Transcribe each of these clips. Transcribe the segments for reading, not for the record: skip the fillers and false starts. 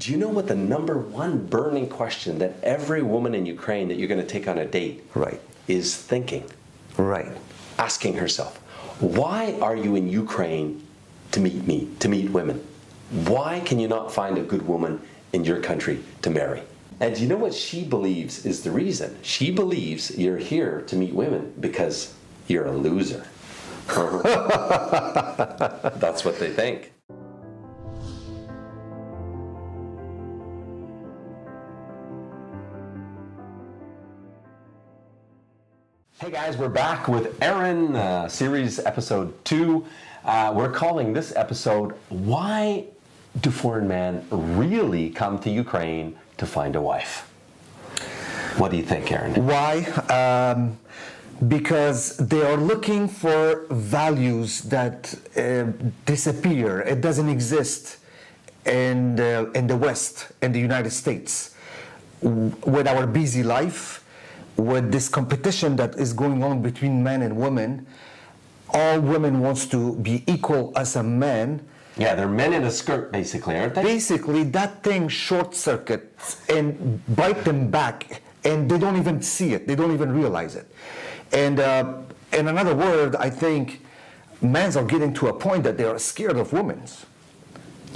Do you know what the number one burning question that every woman in Ukraine that you're going to take on a date Right. is thinking? Right. Asking herself, why are you in Ukraine to meet me, to meet women? Why can you not find a good woman in your country to marry? And do you know what she believes is the reason? She believes you're here to meet women because you're a loser. That's what they think. Hey guys, we're back with Aaron, series episode 2. We're calling this episode, Why Do Foreign Men Really Come to Ukraine to Find a Wife? What do you think, Aaron? Why? Because they are looking for values that disappear. It doesn't exist in the West, in the United States. With our busy life, with this competition that is going on between men and women, all women wants to be equal as a man. Yeah, they're men in a skirt, basically, aren't they? Basically, that thing short circuits and bite them back, and they don't even see it. They don't even realize it. And in another word, I think men are getting to a point that they are scared of women.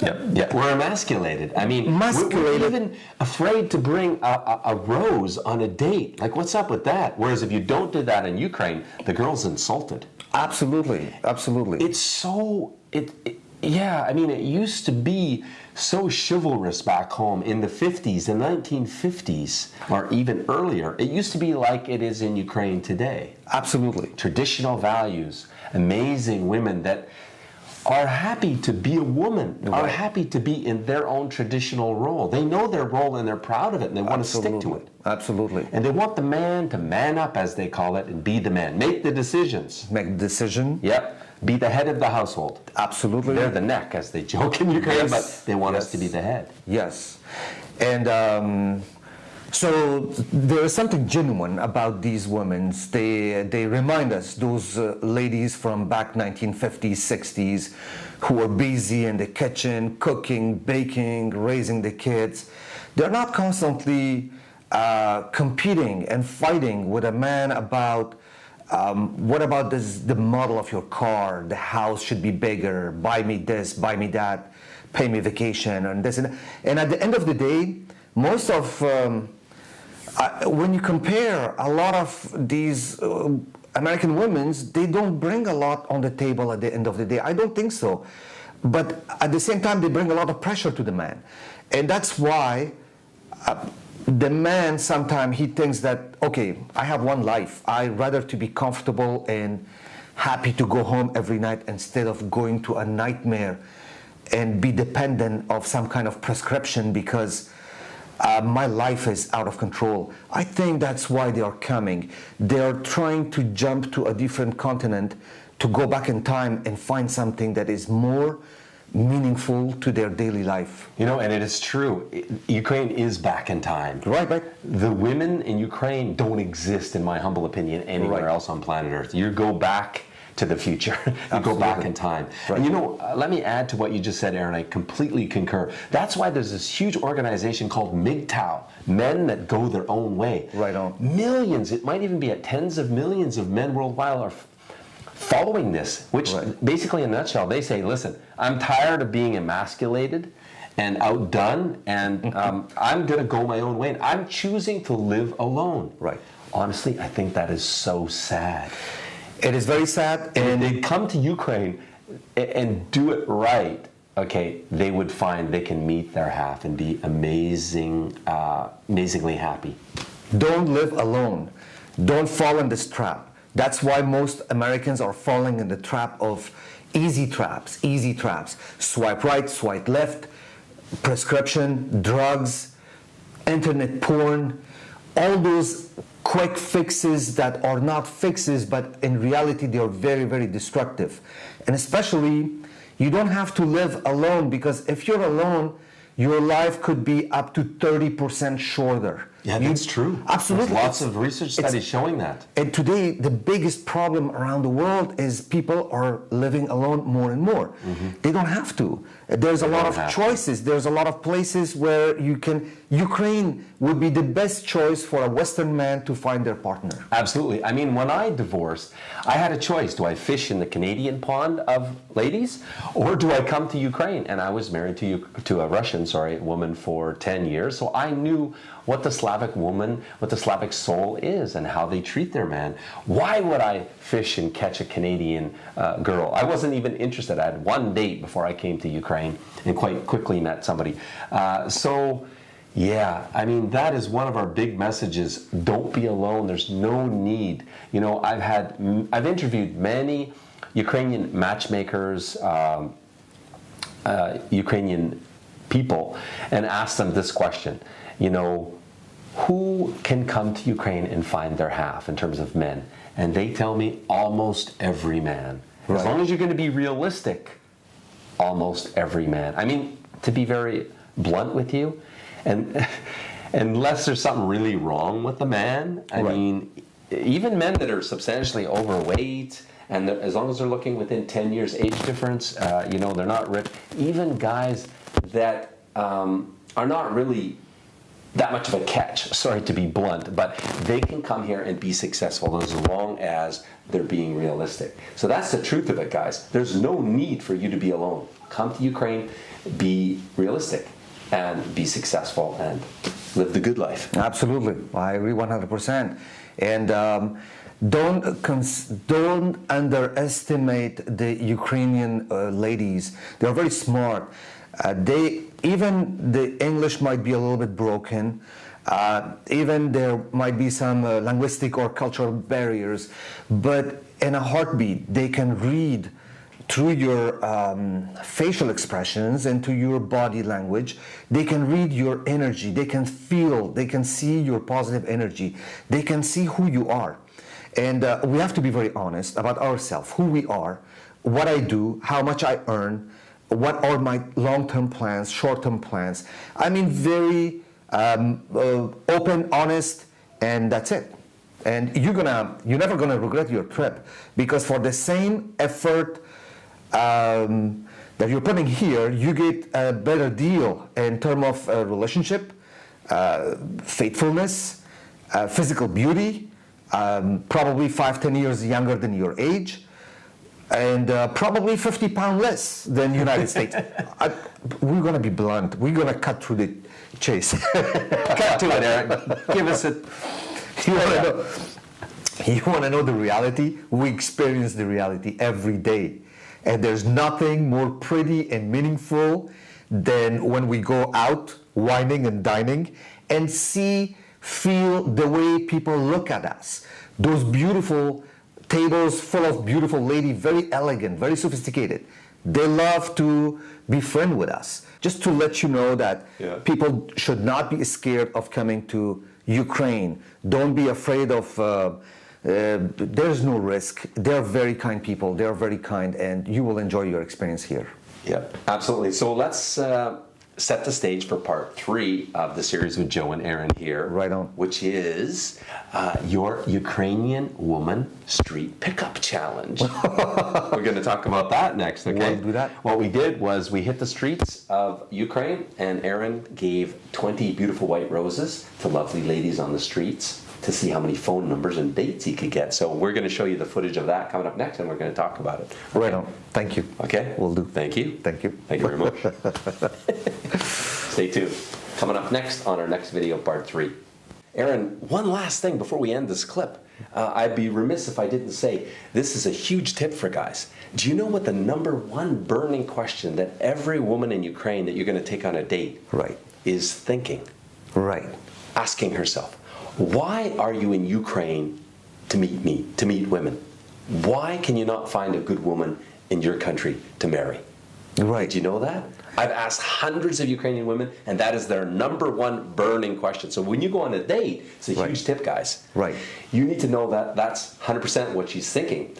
Yeah, we're emasculated. I mean, Emasculated. we're even afraid to bring a rose on a date. Like, what's up with that? Whereas if you don't do that in Ukraine, the girl's insulted. Absolutely, absolutely. It's so, yeah, I mean, it used to be so chivalrous back home in the 50s, the 1950s, or even earlier. It used to be like it is in Ukraine today. Absolutely. Traditional values, amazing women that are happy to be a woman, are happy to be in their own traditional role. They know their role and they're proud of it and they want to stick to it. Absolutely. And they want the man to man up, as they call it, and be the man. Make the decisions. Make the decision. Yep. Be the head of the household. Absolutely. They're the neck, as they joke in Ukraine, Yes. but they want us to be the head. Yes. And so there is something genuine about these women. They remind us, those ladies from back 1950s, 60s, who were busy in the kitchen, cooking, baking, raising the kids. They're not constantly competing and fighting with a man about what about the model of your car, the house should be bigger, buy me this, buy me that, pay me vacation, and this. And at the end of the day, most of when you compare a lot of these American women, they don't bring a lot on the table at the end of the day. I don't think so. But at the same time, they bring a lot of pressure to the man. And that's why the man sometimes he thinks that, okay, I have one life. I'd rather to be comfortable and happy to go home every night instead of going to a nightmare and be dependent of some kind of prescription because my life is out of control. I think that's why they are coming. They are trying to jump to a different continent to go back in time and find something that is more meaningful to their daily life. You know, and it is true. Ukraine is back in time. Right. The women in Ukraine don't exist, in my humble opinion, anywhere else on planet Earth. You go back to the future. You go back in time. Right. And you know, let me add to what you just said, Aaron. I completely concur. That's why there's this huge organization called MGTOW, Men That Go Their Own Way. Right on. Millions, it might even be at tens of millions of men worldwide are following this, which basically in a nutshell, they say, listen, I'm tired of being emasculated and outdone, and I'm going to go my own way, and I'm choosing to live alone. Right. Honestly, I think that is so sad. It is very sad. And if they come to Ukraine and do it right, okay, they would find they can meet their half and be amazingly happy. Don't live alone. Don't fall in this trap. That's why most Americans are falling in the trap of easy traps. Swipe right, swipe left, prescription, drugs, internet porn, all those quick fixes that are not fixes, but in reality they are very, very destructive. And especially, you don't have to live alone, because if you're alone, your life could be up to 30% shorter. Yeah, that's true. Absolutely. There's lots of research studies showing that. And today, the biggest problem around the world is people are living alone more and more. They don't have to. There's a lot of choices. There's a lot of places where you can. Ukraine would be the best choice for a Western man to find their partner. Absolutely. I mean, when I divorced, I had a choice. Do I fish in the Canadian pond of ladies, or do I come to Ukraine? And I was married to a Russian, woman for 10 years. So I knew what the Slavic woman, what the Slavic soul is and how they treat their man. Why would I fish and catch a Canadian girl? I wasn't even interested. I had one date before I came to Ukraine and quite quickly met somebody. Yeah, I mean, that is one of our big messages. Don't be alone. There's no need. You know, I've interviewed many Ukrainian matchmakers, Ukrainian people, and asked them this question. You know, who can come to Ukraine and find their half in terms of men? And they tell me almost every man. Right. As long as you're going to be realistic, almost every man. I mean, to be very blunt with you, and unless there's something really wrong with the man, I mean, even men that are substantially overweight, and as long as they're looking within 10 years age difference, you know, they're not ripped. Even guys that are not really that much of a catch, sorry to be blunt, but they can come here and be successful as long as they're being realistic. So that's the truth of it, guys. There's no need for you to be alone. Come to Ukraine, be realistic, and be successful and live the good life. Absolutely, I agree 100%. And don't underestimate the Ukrainian ladies. They are very smart. Even the English might be a little bit broken. Even there might be some linguistic or cultural barriers, but in a heartbeat, they can read through your facial expressions and to your body language. They can read your energy. They can feel, they can see your positive energy. They can see who you are. And we have to be very honest about ourselves, who we are, what I do, how much I earn, what are my long-term plans, short-term plans. I mean, very open, honest, and that's it. And you're never gonna regret your trip, because for the same effort that you're putting here, you get a better deal in terms of relationship, faithfulness, physical beauty, probably 5-10 years younger than your age, and probably 50 pounds less than United States. We're going to be blunt. We're going to cut through the chase. Cut to it, Eric. Give us a... You want to know the reality? We experience the reality every day. And there's nothing more pretty and meaningful than when we go out whining and dining and feel the way people look at us. Those beautiful tables full of beautiful ladies, very elegant, very sophisticated. They love to be friends with us. Just to let you know that people should not be scared of coming to Ukraine. Don't be afraid of... there's no risk. They're very kind people. They're very kind, and you will enjoy your experience here. Yeah, absolutely. So let's set the stage for part 3 of the series with Joe and Aaron here. Right on. Which is your Ukrainian Woman Street Pickup Challenge. We're going to talk about that next, okay? We'll do that. What we did was we hit the streets of Ukraine, and Aaron gave 20 beautiful white roses to lovely ladies on the streets to see how many phone numbers and dates he could get. So we're going to show you the footage of that coming up next, and we're going to talk about it. Okay? Right on. Thank you. Okay? Will do. Thank you. Thank you. Thank you very much. Stay tuned. Coming up next on our next video, part 3. Aaron, one last thing before we end this clip. I'd be remiss if I didn't say, this is a huge tip for guys. Do you know what the #1 burning question that every woman in Ukraine that you're going to take on a date is thinking? Right. Asking herself, why are you in Ukraine to meet women? Why can you not find a good woman in your country to marry? Right. Did you know that? I've asked hundreds of Ukrainian women, and that is their #1 burning question. So when you go on a date, it's a huge tip, guys. Right. You need to know that that's 100% what she's thinking,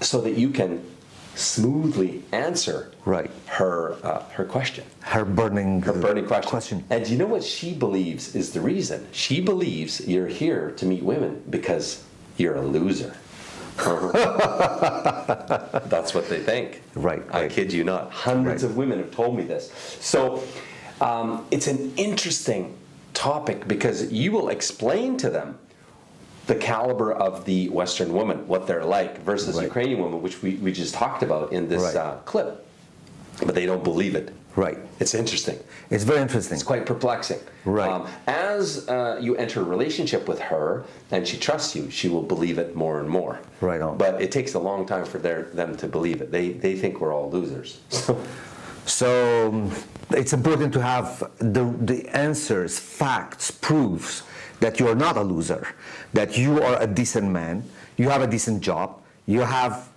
so that you can smoothly answer Right. her question. Her burning Question. And do you know what she believes is the reason? She believes you're here to meet women because you're a loser. That's what they think. Right, I right. kid you not. Hundreds Right. of women have told me this. So it's an interesting topic because you will explain to them the caliber of the Western woman, what they're like, versus Right. Ukrainian women, which we just talked about in this Right. clip. But they don't believe it. Right. It's interesting. It's very interesting. It's quite perplexing. Right. As you enter a relationship with her and she trusts you, she will believe it more and more. Right on. But it takes a long time for them to believe it. They think we're all losers. So it's important to have the answers, facts, proofs that you are not a loser, that you are a decent man, you have a decent job, you have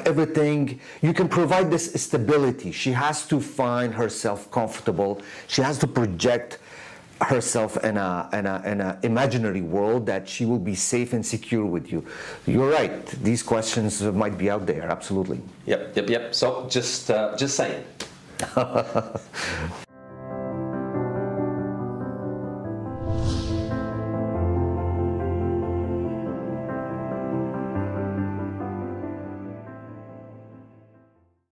everything. You can provide this stability. She has to find herself comfortable. She has to project herself in a imaginary world that she will be safe and secure with you. You're right. These questions might be out there. Absolutely. Yep. So just saying.